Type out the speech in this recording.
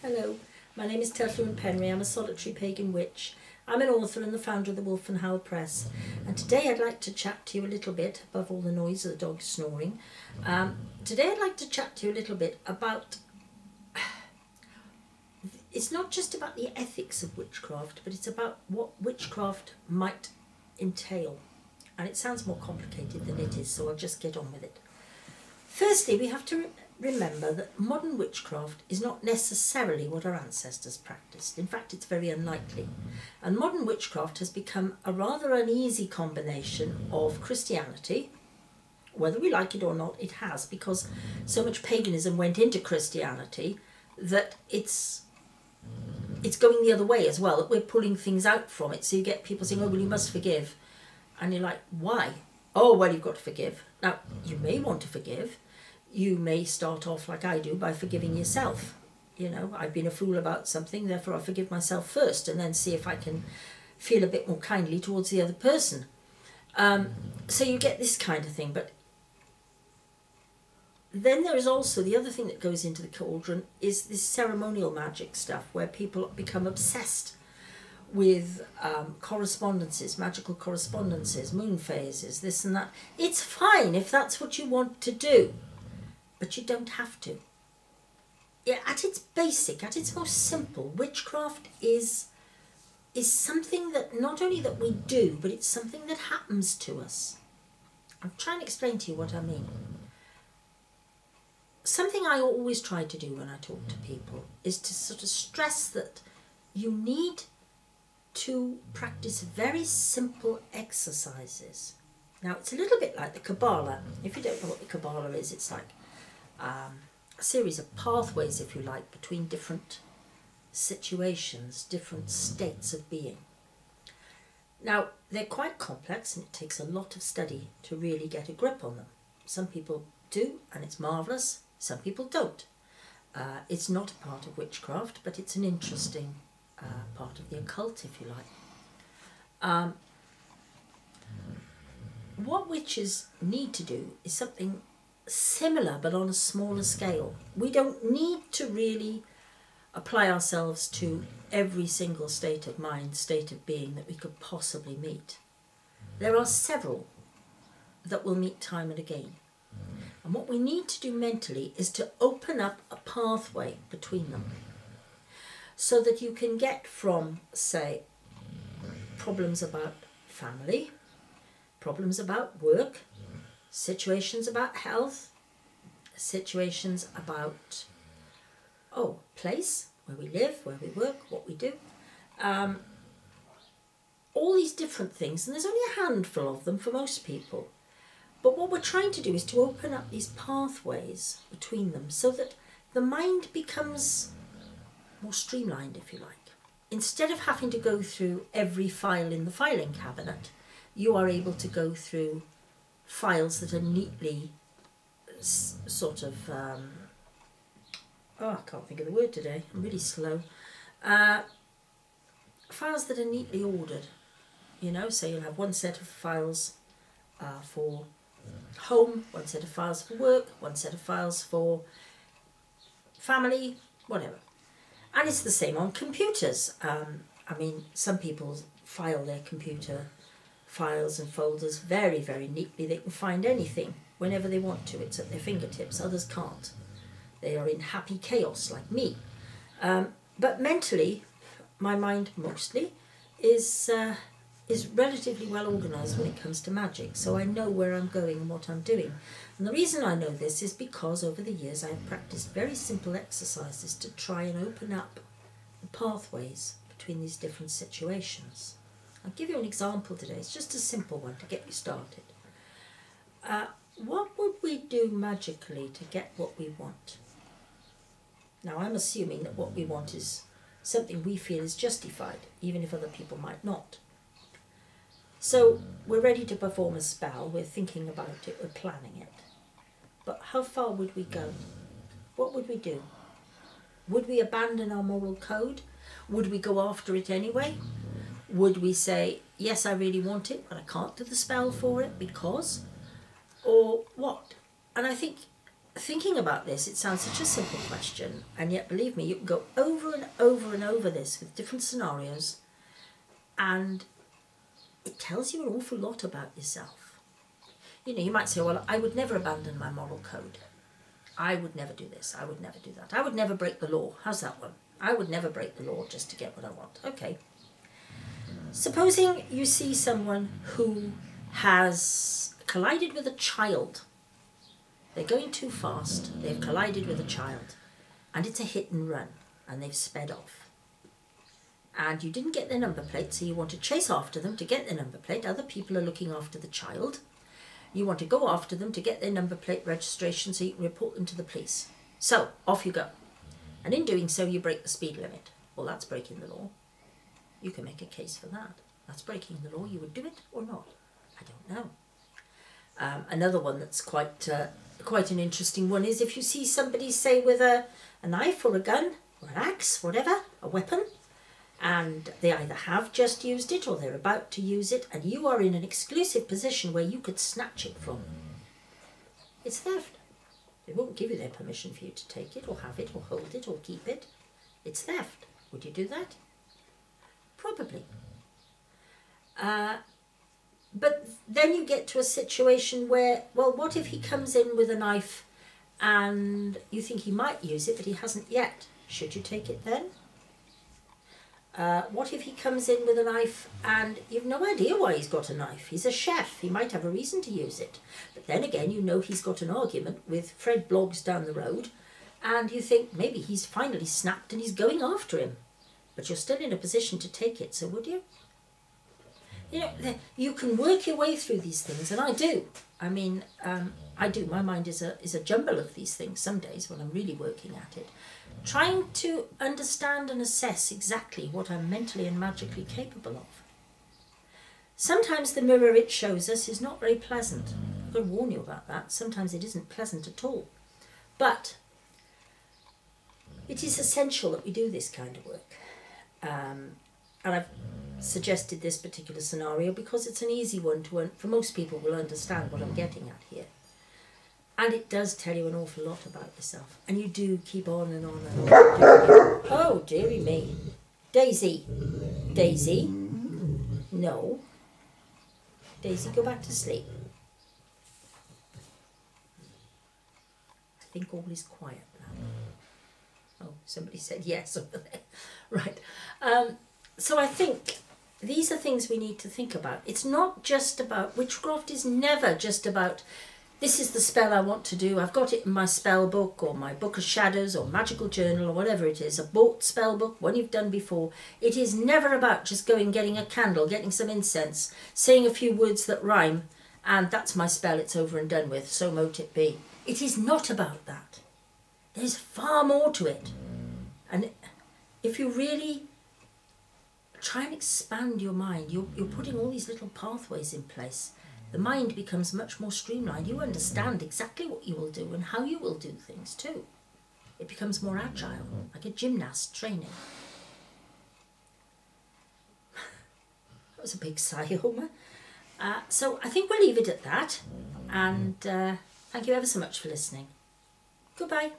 Hello, my name is Tylluan. I'm a solitary pagan witch. I'm an author and the founder of the Wolf and Howl Press. And today I'd like to chat to you a little bit, above all the noise of the dog snoring. Today I'd like to chat to you a little bit about, it's not just about the ethics of witchcraft, but it's about what witchcraft might entail. And it sounds more complicated than it is, so I'll just get on with it. Firstly, we have to remember that modern witchcraft is not necessarily what our ancestors practiced. In fact, it's very unlikely. And modern witchcraft has become a rather uneasy combination of Christianity, whether we like it or not, it has, because so much paganism went into Christianity that it's going the other way as well, that we're pulling things out from it. So you get people saying, oh, well, you must forgive. And you're like, why? Oh, well, you've got to forgive. Now, you may want to forgive. You may start off like I do by forgiving yourself. You know, I've been a fool about something, therefore I forgive myself first and then see if I can feel a bit more kindly towards the other person. So you get this kind of thing. But then there is also the other thing that goes into the cauldron is this ceremonial magic stuff where people become obsessed with correspondences, magical correspondences, moon phases, this and that. It's fine if that's what you want to do, but you don't have to. Yeah, at its basic, at its most simple, witchcraft is something that not only that we do, but it's something that happens to us. I'm trying to explain to you what I mean. Something I always try to do when I talk to people is to sort of stress that you need to practice very simple exercises. Now, it's a little bit like the Kabbalah. If you don't know what the Kabbalah is, it's like a series of pathways, if you like, between different situations, different states of being. Now, they're quite complex and it takes a lot of study to really get a grip on them. Some people do, and it's marvellous. Some people don't. It's not a part of witchcraft, but it's an interesting part of the occult, if you like. What witches need to do is something similar but on a smaller scale. We don't need to really apply ourselves to every single state of mind, state of being that we could possibly meet. There are several that we'll meet time and again. And what we need to do mentally is to open up a pathway between them, so that you can get from, say, problems about family, problems about work, situations about health, situations about, place, where we live, where we work, what we do. All these different things, and there's only a handful of them for most people. But what we're trying to do is to open up these pathways between them so that the mind becomes more streamlined, if you like. Instead of having to go through every file in the filing cabinet, you are able to go through files that are neatly sort of, I can't think of the word today, I'm really slow. Files that are neatly ordered, you know, so you'll have one set of files for home, one set of files for work, one set of files for family, whatever. And it's the same on computers. I mean, some people file their computer files and folders very, very neatly. They can find anything whenever they want to. It's at their fingertips. Others can't. They are in happy chaos like me. But mentally, my mind mostly is relatively well organised when it comes to magic. So I know where I'm going and what I'm doing. And the reason I know this is because over the years I have practiced very simple exercises to try and open up the pathways between these different situations. I'll give you an example today. It's just a simple one to get you started. What would we do magically to get what we want? Now, I'm assuming that what we want is something we feel is justified, even if other people might not. So we're ready to perform a spell, we're thinking about it, we're planning it. But how far would we go? What would we do? Would we abandon our moral code? Would we go after it anyway? Would we say, yes, I really want it, but I can't do the spell for it because? Or what? And I think thinking about this, it sounds such a simple question, and yet believe me, you can go over and over and over this with different scenarios, and it tells you an awful lot about yourself. You know, you might say, well, I would never abandon my moral code. I would never do this. I would never do that. I would never break the law. How's that one? I would never break the law just to get what I want. Okay. Supposing you see someone who has collided with a child. They're going too fast. They've collided with a child. And it's a hit and run. And they've sped off. And you didn't get their number plate, so you want to chase after them to get their number plate. Other people are looking after the child. You want to go after them to get their number plate registration so you can report them to the police. So, off you go. And in doing so, you break the speed limit. Well, that's breaking the law. You can make a case for that. That's breaking the law. You would do it or not? I don't know. Another one that's quite an interesting one is if you see somebody, say, with a knife or a gun or an axe, whatever, a weapon, and they either have just used it or they're about to use it, and you are in an exclusive position where you could snatch it from them. It's theft. They won't give you their permission for you to take it or have it or hold it or keep it. It's theft. Would you do that? Probably. But then you get to a situation where, well, what if he comes in with a knife and you think he might use it but he hasn't yet? Should you take it then? What if he comes in with a knife and you've no idea why he's got a knife? He's a chef. He might have a reason to use it. But then again, you know he's got an argument with Fred Bloggs down the road and you think maybe he's finally snapped and he's going after him. But you're still in a position to take it, so would you? You know, you can work your way through these things, and I do. I mean, I do. My mind is a jumble of these things some days when I'm really working at it. Trying to understand and assess exactly what I'm mentally and magically capable of. Sometimes the mirror it shows us is not very pleasant. I've got to warn you about that. Sometimes it isn't pleasant at all. But it is essential that we do this kind of work. And I've suggested this particular scenario because it's an easy one for most people will understand what I'm getting at here. And it does tell you an awful lot about yourself. And you do keep on and on and on. Oh, dearie me. Daisy. Daisy. No. Daisy, go back to sleep. I think all is quiet now. Oh, somebody said yes over there. Right. So I think these are things we need to think about. It's not just about, witchcraft is never just about, this is the spell I want to do, I've got it in my spell book or my book of shadows or magical journal or whatever it is, a bought spell book, one you've done before. It is never about just going, getting a candle, getting some incense, saying a few words that rhyme, and that's my spell, it's over and done with, so mote it be. It is not about that. There's far more to it. And if you really try and expand your mind, you're putting all these little pathways in place. The mind becomes much more streamlined. You understand exactly what you will do and how you will do things too. It becomes more agile, like a gymnast training. That was a big sigh, Homer. So I think we'll leave it at that. And thank you ever so much for listening. Goodbye.